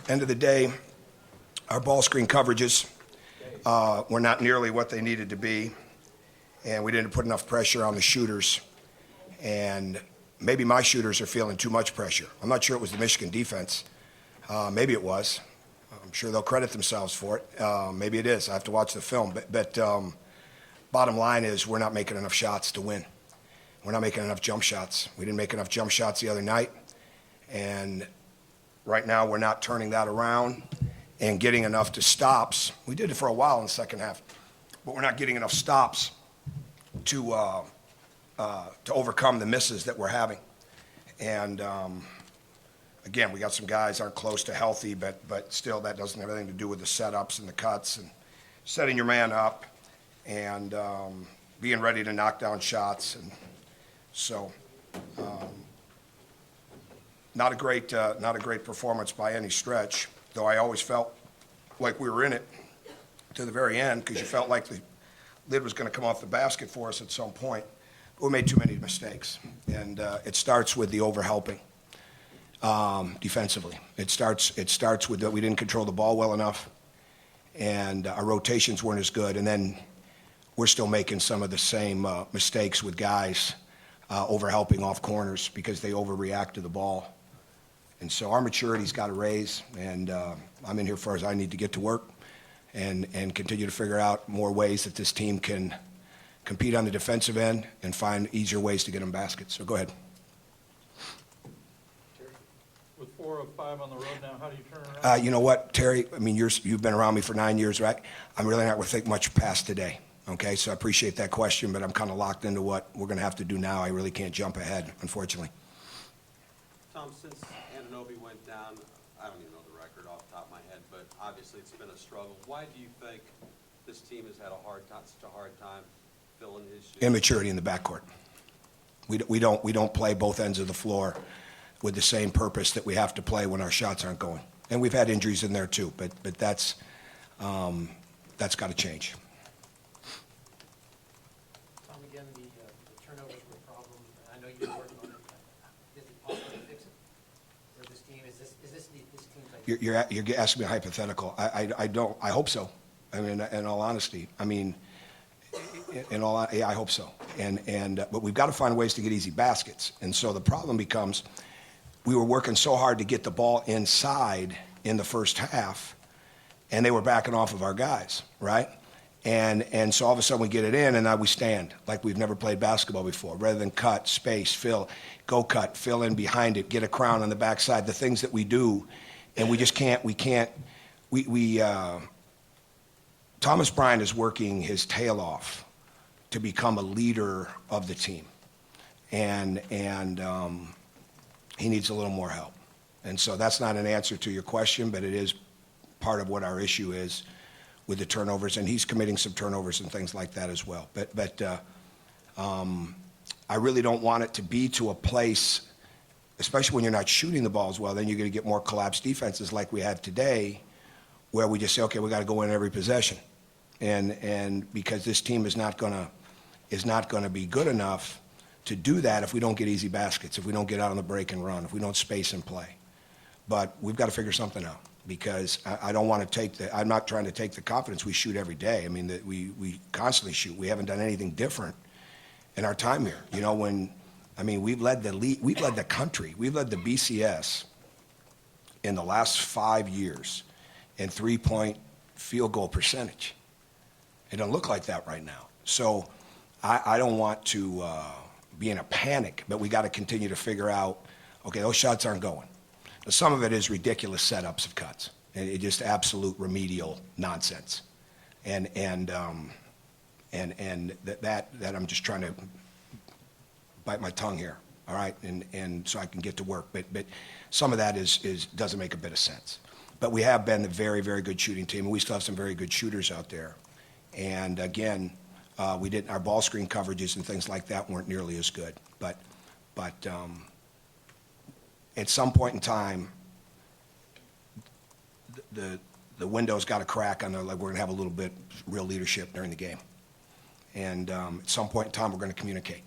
End of the day, our ball screen coverages were not nearly what they needed to be, and we didn't put enough pressure on the shooters. And maybe my shooters are feeling too much pressure. I'm not sure it was the Michigan defense. Maybe it was. I'm sure they'll credit themselves for it. Maybe it is. I have to watch the film. But bottom line is we're not making enough shots to win. We're not making enough jump shots. We didn't make enough jump shots the other night. And right now we're not turning that around and getting enough to stops. We did it for a while in the second half, but we're not getting enough stops to overcome the misses that we're having. And again, we got some guys aren't close to healthy, but still that doesn't have anything to do with the setups and the cuts and setting your man up and being ready to knock down shots. And so not a great performance by any stretch, though I always felt like we were in it to the very end because you felt like the lid was going to come off the basket for us at some point. But we made too many mistakes, and it starts with the overhelping defensively. It starts with that we didn't control the ball well enough, and our rotations weren't as good, and then we're still making some of the same mistakes with guys overhelping off corners because they overreact to the ball. And so our maturity's got to raise, and I'm in here for as I need to get to work and continue to figure out more ways that this team can compete on the defensive end and find easier ways to get them baskets. So go ahead. With 4 of 5 on the road now, how do you turn around? You know what, Terry? I mean, you've been around me for 9 years, right? I'm really not going to think much past today. Okay, so I appreciate that question, but I'm kind of locked into what we're going to have to do now. I really can't jump ahead, unfortunately. Tom, since Anunoby went down, I don't even know the record off the top of my head, but obviously it's been a struggle. Why do you think this team has had such a hard time filling his shoes? Immaturity in the backcourt. We don't play both ends of the floor with the same purpose that we have to play when our shots aren't going. And we've had injuries in there too, but that's got to change. Tom, again, the turnovers were a problem. I know you've been working on it. Is it possible to fix it for this team? Is this team's like? You're asking me a hypothetical. I hope so. I mean, in all honesty, I hope so. But we've got to find ways to get easy baskets. And so the problem becomes we were working so hard to get the ball inside in the first half, and they were backing off of our guys, right? And so all of a sudden we get it in, and now we stand like we've never played basketball before. Rather than cut, space, fill, go cut, fill in behind it, get a crown on the backside, the things that we do, and we just can't. Thomas Bryant is working his tail off to become a leader of the team, and he needs a little more help. And so that's not an answer to your question, but it is part of what our issue is with the turnovers, and he's committing some turnovers and things like that as well. But I really don't want it to be to a place, especially when you're not shooting the ball as well, then you're going to get more collapsed defenses like we have today, where we just say, okay, we got to go in every possession. And because this team is not going to be good enough to do that if we don't get easy baskets, if we don't get out on the break and run, if we don't space and play. But we've got to figure something out, because I don't want to I'm not trying to take the confidence. We shoot every day. I mean, we constantly shoot. We haven't done anything different in our time here. You know, we've led the league, we've led the country, we've led the BCS in the last 5 years in three-point field goal percentage. It doesn't look like that right now. So I don't want to be in a panic, but we got to continue to figure out, okay, those shots aren't going. Now, some of it is ridiculous setups of cuts. It just absolute remedial nonsense. And that I'm just trying to bite my tongue here, all right, and so I can get to work. But some of that doesn't make a bit of sense. But we have been a very, very good shooting team, and we still have some very good shooters out there. And again, our ball screen coverages and things like that weren't nearly as good. But at some point in time, the window's got to crack on like we're going to have a little bit real leadership during the game. And at some point in time, we're going to communicate.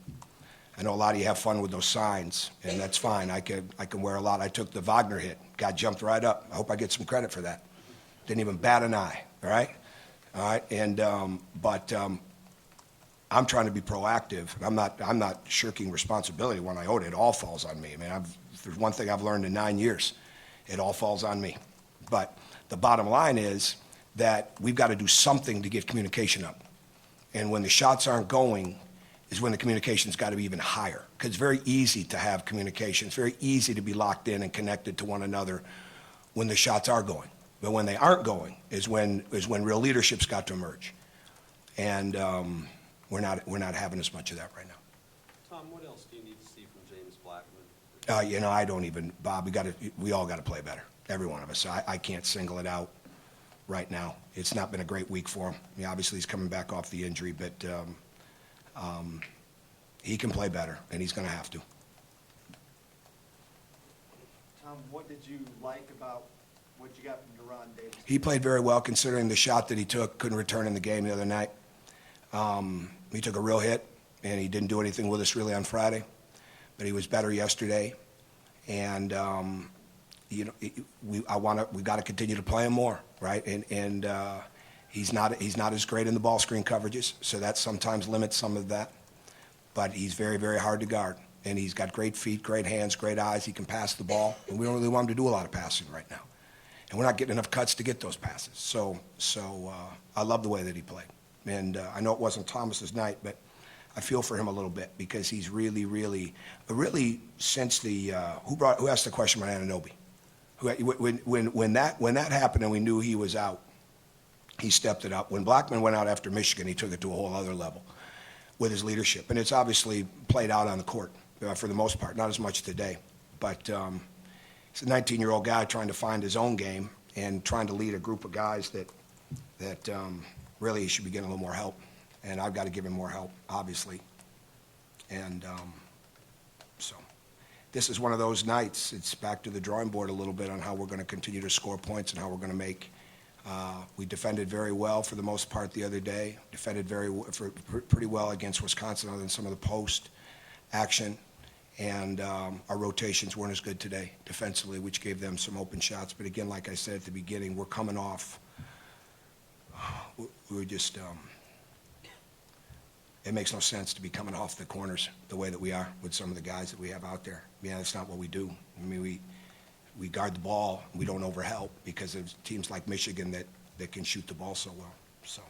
I know a lot of you have fun with those signs, and that's fine. I can wear a lot. I took the Wagner hit. Guy jumped right up. I hope I get some credit for that. Didn't even bat an eye, all right? All right, and, I'm trying to be proactive. I'm not shirking responsibility when I owe it. It all falls on me. I mean, if there's one thing I've learned in 9 years, it all falls on me. But the bottom line is that we've got to do something to get communication up. And when the shots aren't going is when the communication's got to be even higher. Because it's very easy to have communication. It's very easy to be locked in and connected to one another when the shots are going. But when they aren't going is when real leadership's got to emerge. And we're not having as much of that right now. Tom, what else do you need to see from James Blackman? You know, I don't even, Bob, we all got to play better, every one of us. I can't single it out right now. It's not been a great week for him. I mean, obviously, he's coming back off the injury, but he can play better, and he's going to have to. Tom, what did you like about what you got from Deron Davis? He played very well, considering the shot that he took, couldn't return in the game the other night. He took a real hit, and he didn't do anything with us really on Friday, but he was better yesterday. And you know, we got to continue to play him more, right? And he's not as great in the ball screen coverages, so that sometimes limits some of that. But he's very, very hard to guard, and he's got great feet, great hands, great eyes. He can pass the ball, and we don't really want him to do a lot of passing right now. And we're not getting enough cuts to get those passes. So I love the way that he played. And I know it wasn't Thomas's night, but I feel for him a little bit because he's really since the who asked the question about Anunoby? When that happened and we knew he was out, he stepped it up. When Blackman went out after Michigan, he took it to a whole other level with his leadership, and it's obviously played out on the court for the most part. Not as much today, but he's a 19-year-old guy trying to find his own game and trying to lead a group of guys that really should be getting a little more help. And I've got to give him more help, obviously. And so this is one of those nights. It's back to the drawing board a little bit on how we're going to continue to score points and how we're going to make. We defended very well for the most part the other day. Defended pretty well against Wisconsin other than some of the post action. And our rotations weren't as good today defensively, which gave them some open shots. But again, like I said at the beginning, we're coming off. We're just, it makes no sense to be coming off the corners the way that we are with some of the guys that we have out there. Yeah, that's not what we do. I mean, we guard the ball, we don't overhelp because of teams like Michigan that can shoot the ball so well. So,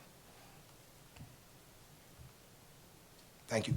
thank you.